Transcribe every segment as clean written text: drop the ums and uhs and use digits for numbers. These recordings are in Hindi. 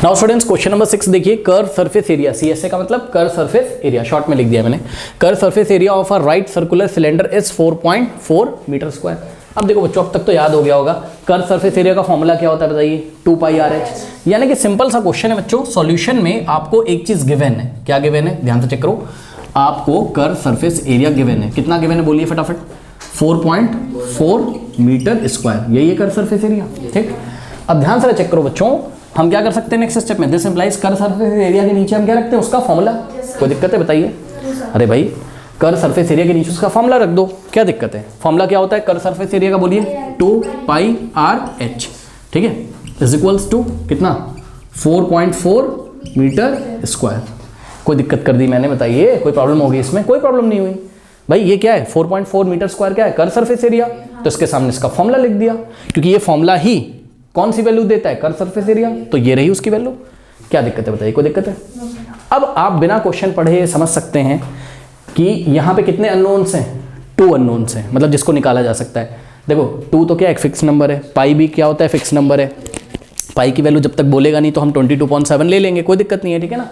नाउ स्टूडेंट्स क्वेश्चन नंबर 6 देखिए, कर्व सरफेस एरिया, सीएसए का मतलब कर्व सरफेस एरिया, शॉर्ट में लिख दिया मैंने। Curve surface area of a right circular cylinder is 4.4 metre square. अब देखो बच्चों, अब तक तो याद हो गया होगा कर्व सरफेस एरिया का फॉर्मूला क्या होता है बताइए, 2πRh। यानी कि सिंपल सा क्वेश्चन है बच्चों। सॉल्यूशन में आपको एक चीज गिवन है, क्या गिवन है ध्यान से चेक करो। आपको कर्व सरफेस एरिया गिवन है, कितना गिवन है बोलिए फटाफट, 4.4 मीटर स्क्वायर, यही है कर्व सरफेस एरिया। ठीक, अब ध्यान से चेक करो बच्चों, हम क्या कर सकते हैं नेक्स्ट स्टेप में, this implies curve surface area के नीचे हम क्या रखते हैं, उसका फॉर्मूला। कोई दिक्कत है बताइए? अरे भाई कर्व सरफेस एरिया के नीचे उसका फॉर्मूला रख दो, क्या दिक्कत है? फॉर्मूला क्या होता है कर्व सरफेस एरिया का बोलिए, 2πRh। ठीक है, इज इक्वल्स टू कितना, 4.4 मीटर स्क्वायर। कोई दिक्कत कर दी मैंने बताइए, कोई प्रॉब्लम होगी इसमें? कोई प्रॉब्लम नहीं हुई भाई। ये क्या है 4.4 मीटर स्क्वायर, क्या है कर्व सरफेस एरिया, तो इसके सामने इसका फॉर्मूला लिख दिया, क्योंकि ये फॉर्मूला ही कौन सी वैल्यू देता है, कर्व सरफेस एरिया, तो ये रही उसकी वैल्यू। क्या दिक्कत है बताइए? कोई दिक्कत है? अब आप बिना क्वेश्चन पढ़े समझ सकते हैं कि यहाँ पे कितने अननोन्स हैं, 2 अननोन्स हैं, मतलब जिसको निकाला जा सकता है। देखो 2 तो क्या एक फिक्स नंबर है, पाई भी क्या होता है फिक्स नंबर है। पाई की वैल्यू जब तक बोलेगा नहीं तो हम 22.7 ले लेंगे, कोई दिक्कत नहीं है, ठीक है ना।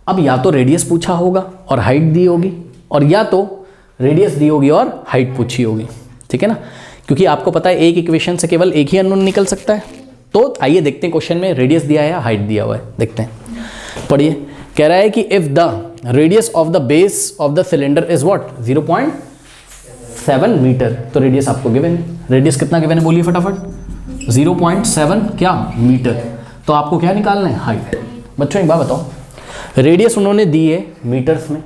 अब या तो रेडियस पूछा होगा और हाइट दी होगी, और या तो रेडियस दी होगी और हाइट पूछी होगी, ठीक है ना, क्योंकि आपको पता है एक इक्वेशन से केवल एक ही अननोन निकल सकता है। तो आइए देखते हैं क्वेश्चन में रेडियस दिया है या हाइट दिया हुआ है, देखते हैं। पढ़िए, कह रहा है कि if the radius of the base of the cylinder is what, 0.7 metre, तो रेडियस आपको गिवन है। रेडियस कितना गिवन है बोलिए फटाफट, 0.7 क्या मीटर, तो आपको क्या निकालना है, हाइट। बच्चों एक बात बताओ, रेडियस उन्होंने दी है मीटर्स में,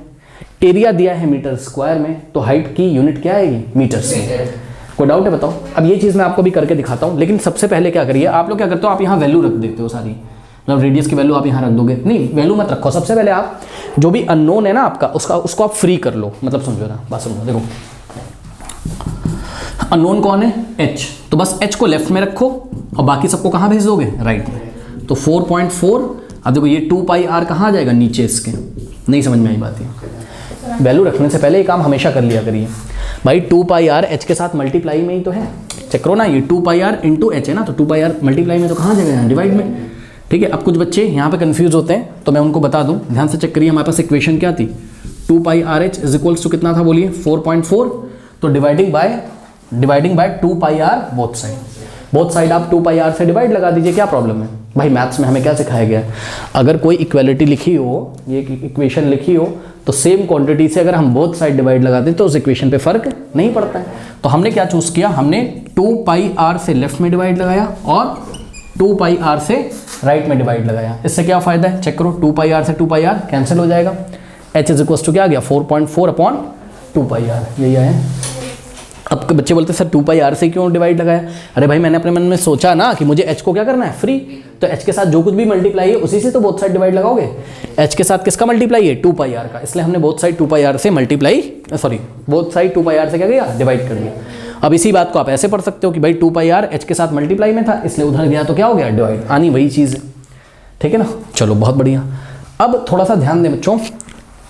एरिया दिया है मीटर स्क्वायर में, तो हाइट की यूनिट क्या आएगी, मीटर्स में। कोई डाउट है बताओ? अब ये चीज़ मैं आपको भी करके दिखाता हूँ, लेकिन सबसे पहले क्या करिए, आप लोग क्या करते हो, आप यहाँ वैल्यू रख देते हो सारी, मतलब रेडियस की वैल्यू आप यहाँ रख दोगे, नहीं वैल्यू मत रखो। सबसे पहले आप जो भी अननोन है ना आपका, उसको आप फ्री कर लो, मतलब समझो ना, बात समझो। देखो अननोन कौन है, h, तो बस h को लेफ्ट में रखो और बाकी सबको कहाँ भेज दोगे, राइट में। तो 4.4, अब देखो ये 2πr कहाँ आ जाएगा, नीचे इसके। नहीं समझ में आई बात है, वैल्यू रखने से पहले ये काम हमेशा कर लिया करिए भाई। 2πr h के साथ मल्टीप्लाई में ही तो है, चेक करो ना, ये 2πr इंटू h है ना, तो 2πr मल्टीप्लाई में तो कहाँ जाएगा, यहाँ डिवाइड में। ठीक है, अब कुछ बच्चे यहाँ पे कंफ्यूज होते हैं, तो मैं उनको बता दूं, ध्यान से चेक करिए। हमारे पास इक्वेशन क्या थी, 2πRh इज इक्वल्स टू कितना था बोलिए, 4.4, तो dividing by 2πr both side आप 2πr से डिवाइड लगा दीजिए, क्या प्रॉब्लम है भाई। मैथ्स में हमें क्या सिखाया गया है, अगर कोई इक्वालिटी लिखी हो, ये इक्वेशन लिखी हो, तो सेम क्वांटिटी से अगर हम बोथ साइड डिवाइड लगा दें तो उस इक्वेशन पे फर्क नहीं पड़ता है। तो हमने क्या चूज किया, हमने 2πr से लेफ्ट में डिवाइड लगाया और 2πr से राइट में डिवाइड लगाया। इससे क्या फायदा है, चेक करो, 2πr से 2πr कैंसिल हो जाएगा, h इज इक्वल टू क्या आ गया, 4.4/2πr, यही है। अब बच्चे बोलते हैं सर 2πr से क्यों डिवाइड लगाया? अरे भाई मैंने अपने मन में सोचा ना कि मुझे h को क्या करना है, फ्री, तो h के साथ जो कुछ भी मल्टीप्लाई है उसी से तो बोथ साइड डिवाइड लगाओगे। h के साथ किसका मल्टीप्लाई है, 2πr का, इसलिए हमने बोथ साइड 2πr से मल्टीप्लाई, बोथ साइड 2πr से क्या किया, डिवाइड कर दिया। अब इसी बात को आप ऐसे पढ़ सकते हो कि भाई 2πr h के साथ मल्टीप्लाई में था, इसलिए उधर गया तो क्या हो गया, डिवाइड, आनी वही चीज़ है, ठीक है ना। चलो बहुत बढ़िया। अब थोड़ा सा ध्यान दें बच्चों,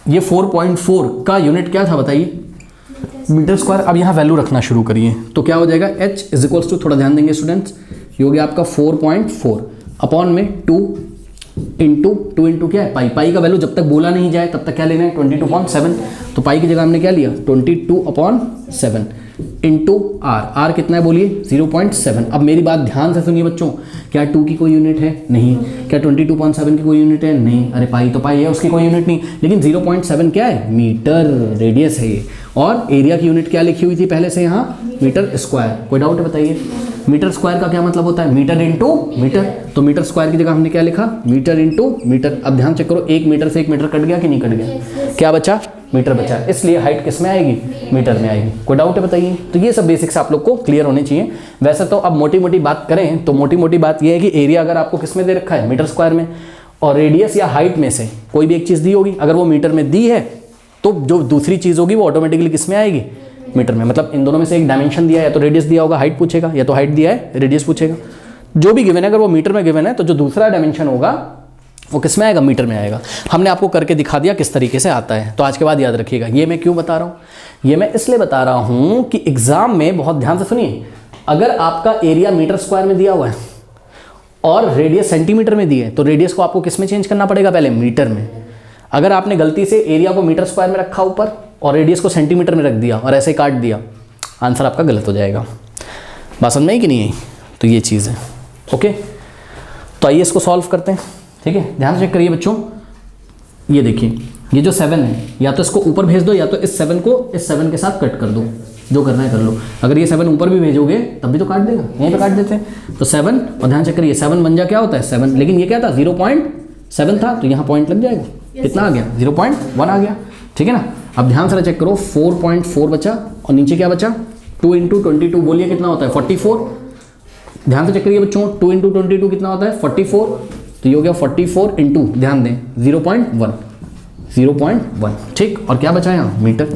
ये 4.4 का यूनिट क्या था बताइए, मीटर स्क्वायर। अब यहाँ वैल्यू रखना शुरू करिए, तो क्या हो जाएगा, h इज इक्वल्स टू, थोड़ा ध्यान देंगे स्टूडेंट्स, ये हो गया आपका 4.4 अपॉन में 2 इंटू क्या है, पाई का वैल्यू जब तक बोला नहीं जाए तब तक क्या लेना है, 22.7, तो पाई की जगह हमने क्या लिया, 22/7 इंटू r कितना है बोलिए, 0.7। अब मेरी बात ध्यान से सुनिए बच्चों, क्या 2 की कोई यूनिट है, नहीं, क्या 22.7 की कोई यूनिट है, नहीं, अरे पाई तो पाई है, उसकी कोई यूनिट नहीं, लेकिन 0.7 क्या है, मीटर रेडियस है ये, और एरिया की यूनिट क्या लिखी हुई थी पहले से यहाँ, मीटर स्क्वायर। कोई डाउट है बताइए? मीटर स्क्वायर का क्या मतलब होता है, मीटर इंटू मीटर, तो मीटर स्क्वायर की जगह हमने क्या लिखा, मीटर इंटू मीटर। अब ध्यान चेक करो, 1 मीटर से 1 मीटर कट गया कि नहीं कट गया, क्या बचा, मीटर बचा, इसलिए हाइट किस में आएगी, मीटर में आएगी। कोई डाउट है बताइए? तो ये सब बेसिक्स आप लोग को क्लियर होने चाहिए। वैसे तो अब मोटी मोटी बात करें तो मोटी मोटी बात ये है कि एरिया अगर आपको किस में दे रखा है, मीटर स्क्वायर में, और रेडियस या हाइट में से कोई भी एक चीज़ दी होगी, अगर वो मीटर में दी है तो जो दूसरी चीज़ होगी वो ऑटोमेटिकली किस में आएगी, मीटर में। मतलब इन दोनों में से एक डायमेंशन दिया है, या तो रेडियस दिया होगा हाइट पूछेगा, या तो हाइट दिया है रेडियस पूछेगा। जो भी गिवन है, अगर वो मीटर में गिवन है तो जो दूसरा डायमेंशन होगा वो किस में आएगा, मीटर में आएगा। हमने आपको करके दिखा दिया किस तरीके से आता है, तो आज के बाद याद रखिएगा। ये मैं क्यों बता रहा हूँ, ये मैं इसलिए बता रहा हूँ कि एग्जाम में बहुत ध्यान से सुनिए, अगर आपका एरिया मीटर स्क्वायर में दिया हुआ है और रेडियस सेंटीमीटर में दी है, तो रेडियस को आपको किस में चेंज करना पड़ेगा, पहले मीटर में। अगर आपने गलती से एरिया को मीटर स्क्वायर में रखा ऊपर और रेडियस को सेंटीमीटर में रख दिया और ऐसे काट दिया, आंसर आपका गलत हो जाएगा। बात समझ में आई कि नहीं आई? तो ये चीज़ है। ओके, तो आइए इसको सॉल्व करते हैं। ठीक है, ध्यान से चेक करिए बच्चों। ये देखिए, ये जो 7 है, या तो इसको ऊपर भेज दो या तो इस 7 को इस 7 के साथ कट कर दो, जो करना है कर लो। अगर ये 7 ऊपर भी भेजोगे तब भी तो काट देगा, यहीं पे काट देते हैं। तो 7, और ध्यान चेक करिए 7 बन जा क्या होता है 7, लेकिन ये क्या था 0.7 था, तो यहाँ पॉइंट लग जाएगा। कितना आ गया 0.1 आ गया। ठीक है ना। अब ध्यान से चेक करो, 4.4 बचा और नीचे क्या बचा 2 × 22, बोलिए कितना होता है 44। ध्यान से चेक करिए बच्चों, 2 × 22 कितना होता है 44, तो ये हो गया 44 इंटू, ध्यान दें 0.1। ठीक, और क्या बचा यहाँ मीटर।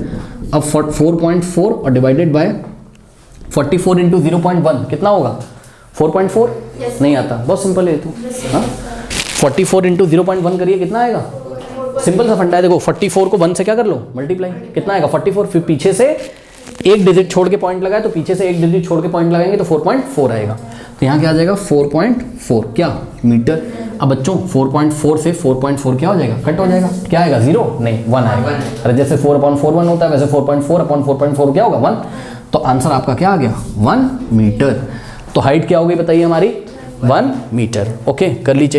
अब 4.4 और डिवाइडेड बाय 44 इंटू 0.1 कितना होगा 4.4। नहीं आता, बहुत सिंपल है तो। हाँ, 44 इंटू 0.1 करिए, कितना आएगा, सिंपल सा फंडा है। देखो 44 को 1 से क्या कर लो मल्टीप्लाई, कितना आएगा 44। फिर पीछे से एक डिजिट छोड़ के पॉइंट लगाए, तो पीछे से एक डिजिट छोड़ के पॉइंट लगाएंगे तो 4.4 आएगा। तो यहाँ क्या आ जाएगा 4.4 क्या मीटर। अब बच्चों 4.4 से 4.4 क्या हो जाएगा, कट हो जाएगा। क्या आएगा 0 नहीं 1 आएगा। अरे जैसे 4/4 1 होता है, वैसे 4.4/4.4 क्या होगा 1। तो आंसर आपका क्या आ गया 1 मीटर। तो हाइट क्या होगी बताइए हमारी 1 मीटर। ओके, कर लीजिए।